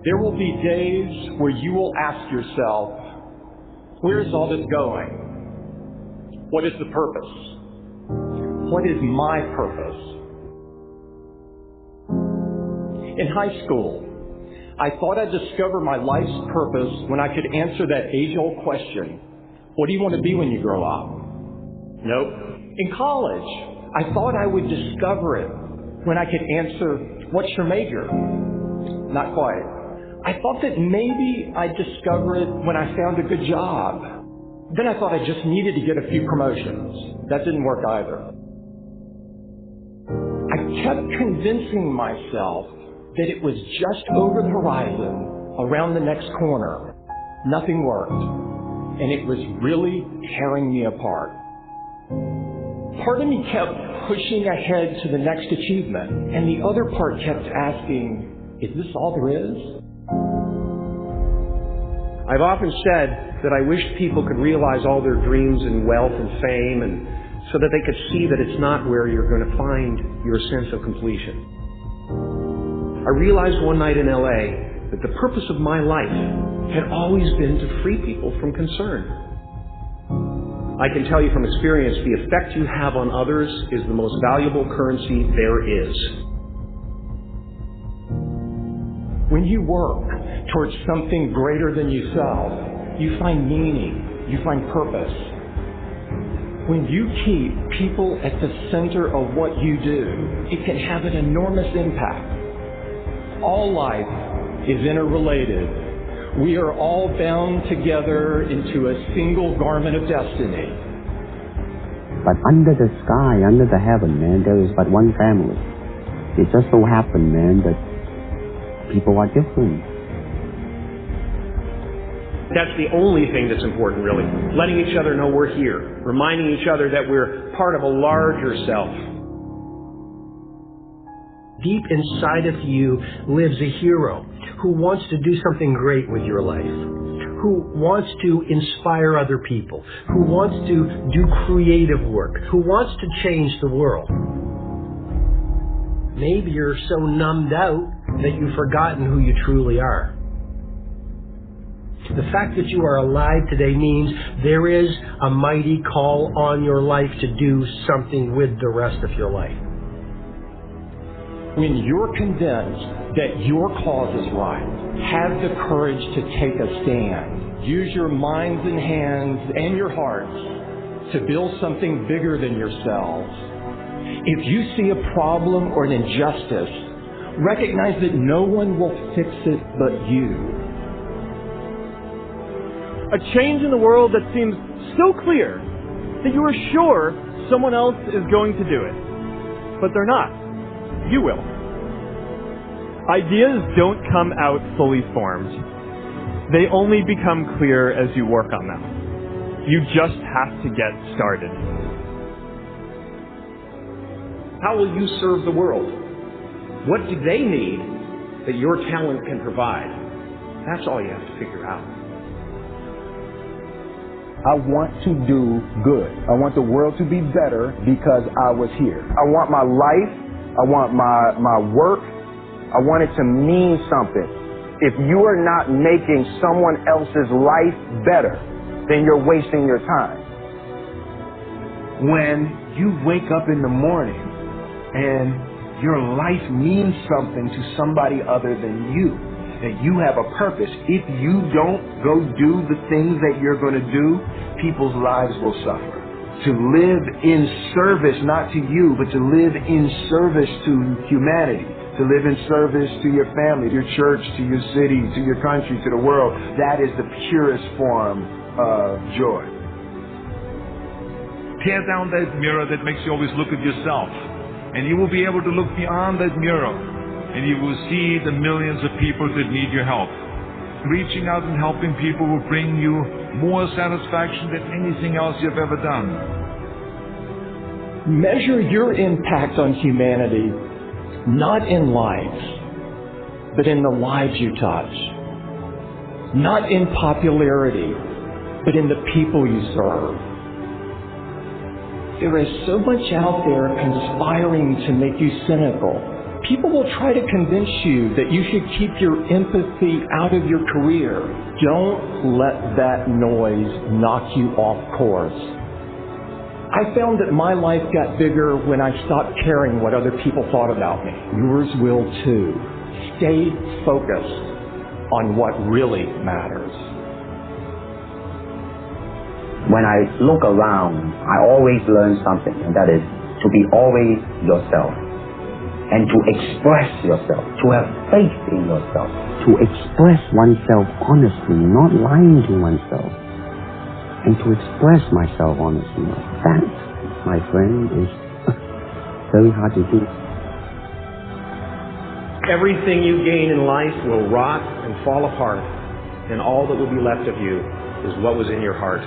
There will be days where you will ask yourself, where is all this going? What is the purpose? What is my purpose? In high school, I thought I'd discover my life's purpose when I could answer that age-old question, what do you want to be when you grow up? Nope. In college, I thought I would discover it when I could answer, what's your major? Not quite. I thought that maybe I'd discover it when I found a good job. Then I thought I just needed to get a few promotions. That didn't work either. I kept convincing myself that it was just over the horizon, around the next corner. Nothing worked, and it was really tearing me apart. Part of me kept pushing ahead to the next achievement, and the other part kept asking, is this all there is? I've often said that I wish people could realize all their dreams in wealth and fame, and so that they could see that it's not where you're going to find your sense of completion. I realized one night in LA that the purpose of my life had always been to free people from concern. I can tell you from experience, the effect you have on others is the most valuable currency there is. When you work towards something greater than yourself, you find meaning, you find purpose. When you keep people at the center of what you do, it can have an enormous impact. All life is interrelated. We are all bound together into a single garment of destiny. But under the sky, under the heaven, man, there is but one family. It just so happened, man, that people are different. That's the only thing that's important, really. Letting each other know we're here. Reminding each other that we're part of a larger self. Deep inside of you lives a hero who wants to do something great with your life, who wants to inspire other people, who wants to do creative work, who wants to change the world. Maybe you're so numbed out that you've forgotten who you truly are. The fact that you are alive today means there is a mighty call on your life to do something with the rest of your life. When you're convinced that your cause is right, have the courage to take a stand. Use your minds and hands and your hearts to build something bigger than yourselves. If you see a problem or an injustice, recognize that no one will fix it but you. A change in the world that seems so clear that you are sure someone else is going to do it. But they're not. You will. Ideas don't come out fully formed. They only become clear as you work on them. You just have to get started. How will you serve the world? What do they need that your talent can provide? That's all you have to figure out. I want to do good. I want the world to be better because I was here. I want my life, I want my work, I want it to mean something. If you are not making someone else's life better, then you're wasting your time. When you wake up in the morning and your life means something to somebody other than you, that you have a purpose. If you don't go do the things that you're going to do, people's lives will suffer. To live in service, not to you, but to live in service to humanity, to live in service to your family, to your church, to your city, to your country, to the world, that is the purest form of joy. Tear down that mirror that makes you always look at yourself, and you will be able to look beyond that mirror. And you will see the millions of people that need your help. Reaching out and helping people will bring you more satisfaction than anything else you've ever done. Measure your impact on humanity not in lives, but in the lives you touch. Not in popularity, but in the people you serve. There is so much out there conspiring to make you cynical. People will try to convince you that you should keep your empathy out of your career. Don't let that noise knock you off course. I found that my life got bigger when I stopped caring what other people thought about me. Yours will too. Stay focused on what really matters. When I look around, I always learn something, and that is to be always yourself, and to express yourself, to have faith in yourself, to express oneself honestly, not lying to oneself, and to express myself honestly. That, my friend, is very hard to do. Everything you gain in life will rot and fall apart, and all that will be left of you is what was in your heart.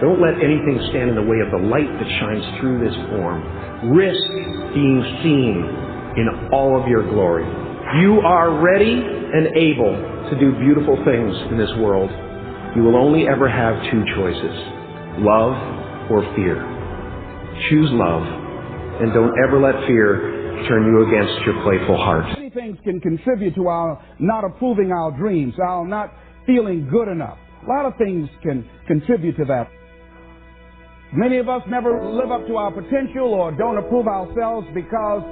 Don't let anything stand in the way of the light that shines through this form. Risk being seen in all of your glory. You are ready and able to do beautiful things in this world. You will only ever have two choices, love or fear. Choose love, and don't ever let fear turn you against your playful heart. Many things can contribute to our not approving our dreams, our not feeling good enough. A lot of things can contribute to that. Many of us never live up to our potential or don't approve ourselves because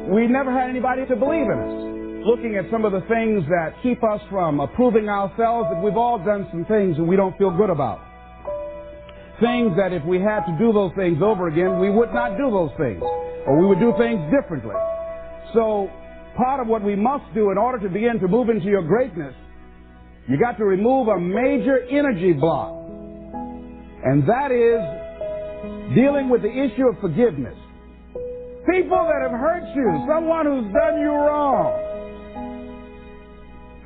we never had anybody to believe in us. Looking at some of the things that keep us from approving ourselves, that we've all done some things that we don't feel good about. Things that if we had to do those things over again, we would not do those things, or we would do things differently. So part of what we must do in order to begin to move into your greatness, you got to remove a major energy block. And that is dealing with the issue of forgiveness. People that have hurt you, someone who's done you wrong.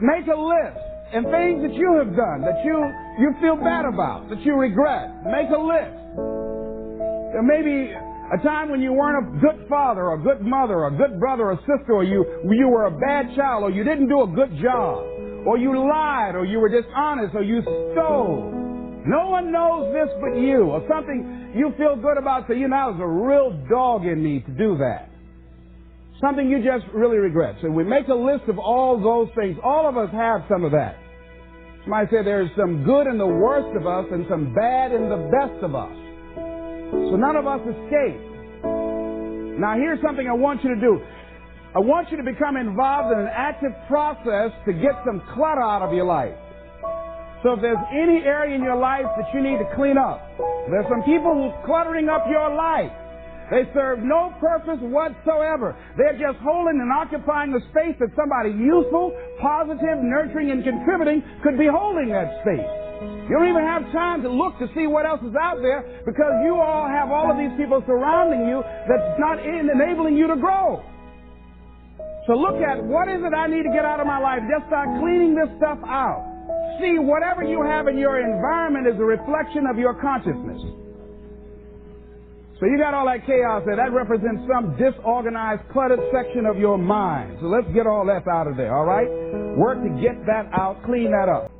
Make a list, and things that you have done that you feel bad about, that you regret. Make a list. There may be a time when you weren't a good father or a good mother or a good brother or sister, or you were a bad child, or you didn't do a good job, or you lied, or you were dishonest, or you stole. No one knows this but you, or something you feel good about, so you know, there's a real dog in me to do that. Something you just really regret. So we make a list of all those things. All of us have some of that. Somebody said there's some good in the worst of us and some bad in the best of us. So none of us escape. Now here's something I want you to do. I want you to become involved in an active process to get some clutter out of your life. So if there's any area in your life that you need to clean up, there's some people who's cluttering up your life. They serve no purpose whatsoever. They're just holding and occupying the space that somebody useful, positive, nurturing, and contributing could be holding that space. You don't even have time to look to see what else is out there because you all have all of these people surrounding you that's not enabling you to grow. So look at what is it I need to get out of my life. Just start cleaning this stuff out. See, whatever you have in your environment is a reflection of your consciousness. So you got all that chaos there. That represents some disorganized, cluttered section of your mind. So let's get all that out of there, all right? Work to get that out, clean that up.